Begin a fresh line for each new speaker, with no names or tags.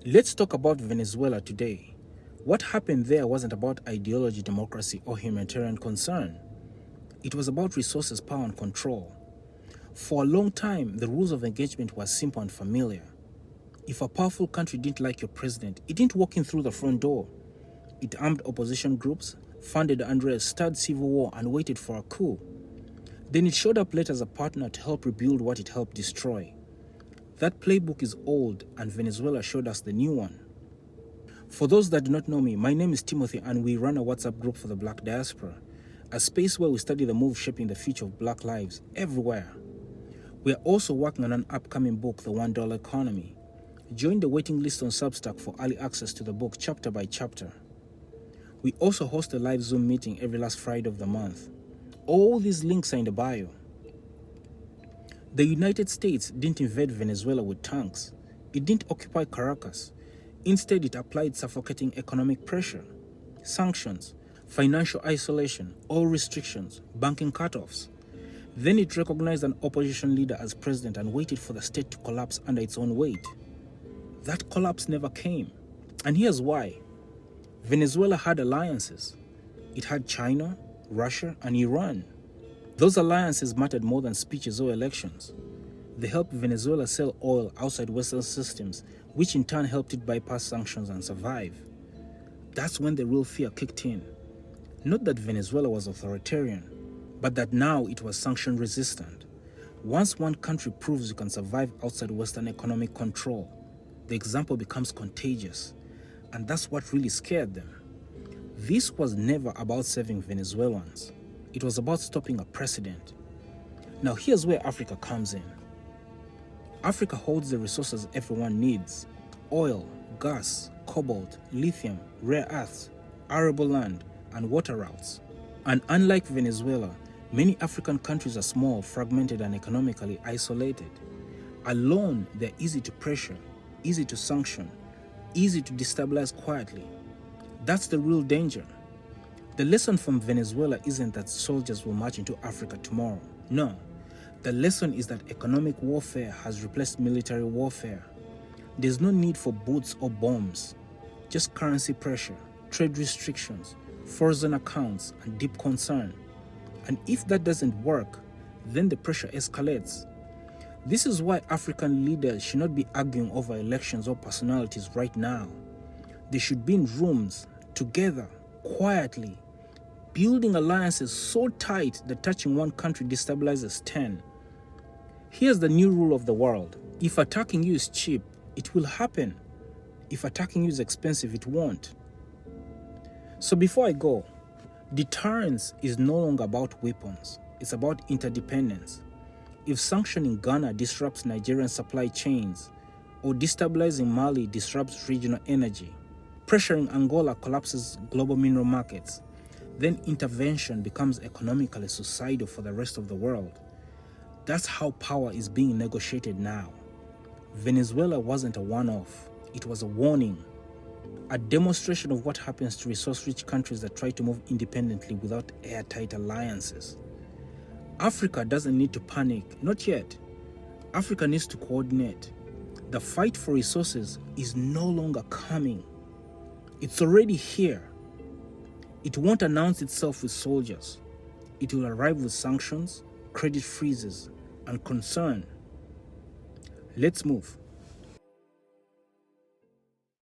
Let's talk about Venezuela today. What happened there wasn't about ideology, democracy, or humanitarian concern. It was about resources, power, and control. For a long time, the rules of engagement were simple and familiar. If a powerful country didn't like your president, it didn't walk in through the front door. It armed opposition groups, funded unrest, started civil war, and waited for a coup. Then it showed up later as a partner to help rebuild what it helped destroy. That playbook is old, and Venezuela showed us the new one. For those that do not know me, my name is Timothy, and we run a WhatsApp group for the Black diaspora, a space where we study the moves shaping the future of Black lives everywhere. We are also working on an upcoming book, The $1 Economy. Join the waiting list on Substack for early access to the book chapter by chapter. We also host a live Zoom meeting every last Friday of the month. All these links are in the bio. The United States didn't invade Venezuela with tanks. It didn't occupy Caracas. Instead, it applied suffocating economic pressure, sanctions, financial isolation, oil restrictions, banking cutoffs. Then it recognized an opposition leader as president and waited for the state to collapse under its own weight. That collapse never came. And here's why. Venezuela had alliances. It had China, Russia, and Iran. Those alliances mattered more than speeches or elections. They helped Venezuela sell oil outside Western systems, which in turn helped it bypass sanctions and survive. That's when the real fear kicked in. Not that Venezuela was authoritarian, but that now it was sanction resistant. Once one country proves you can survive outside Western economic control, the example becomes contagious. And that's what really scared them. This was never about saving Venezuelans. It was about stopping a precedent. Now here's where Africa comes in. Africa holds the resources everyone needs: oil, gas, cobalt, lithium, rare earths, arable land, and water routes. And unlike Venezuela, many African countries are small, fragmented, and economically isolated. Alone, they're easy to pressure, easy to sanction, easy to destabilize quietly. That's the real danger. The lesson from Venezuela isn't that soldiers will march into Africa tomorrow. No. The lesson is that economic warfare has replaced military warfare. There's no need for boots or bombs, just currency pressure, trade restrictions, frozen accounts, and deep concern. And if that doesn't work, then the pressure escalates. This is why African leaders should not be arguing over elections or personalities right now. They should be in rooms, together, quietly, building alliances so tight that touching one country destabilizes 10. Here's the new rule of the world. If attacking you is cheap, it will happen. If attacking you is expensive, it won't. So before I go, deterrence is no longer about weapons. It's about interdependence. If sanctioning Ghana disrupts Nigerian supply chains, or destabilizing Mali disrupts regional energy, pressuring Angola collapses global mineral markets, then intervention becomes economically suicidal for the rest of the world. That's how power is being negotiated now. Venezuela wasn't a one-off. It was a warning, a demonstration of what happens to resource-rich countries that try to move independently without airtight alliances. Africa doesn't need to panic, not yet. Africa needs to coordinate. The fight for resources is no longer coming. It's already here. It won't announce itself with soldiers. It will arrive with sanctions, credit freezes, and concern. Let's move.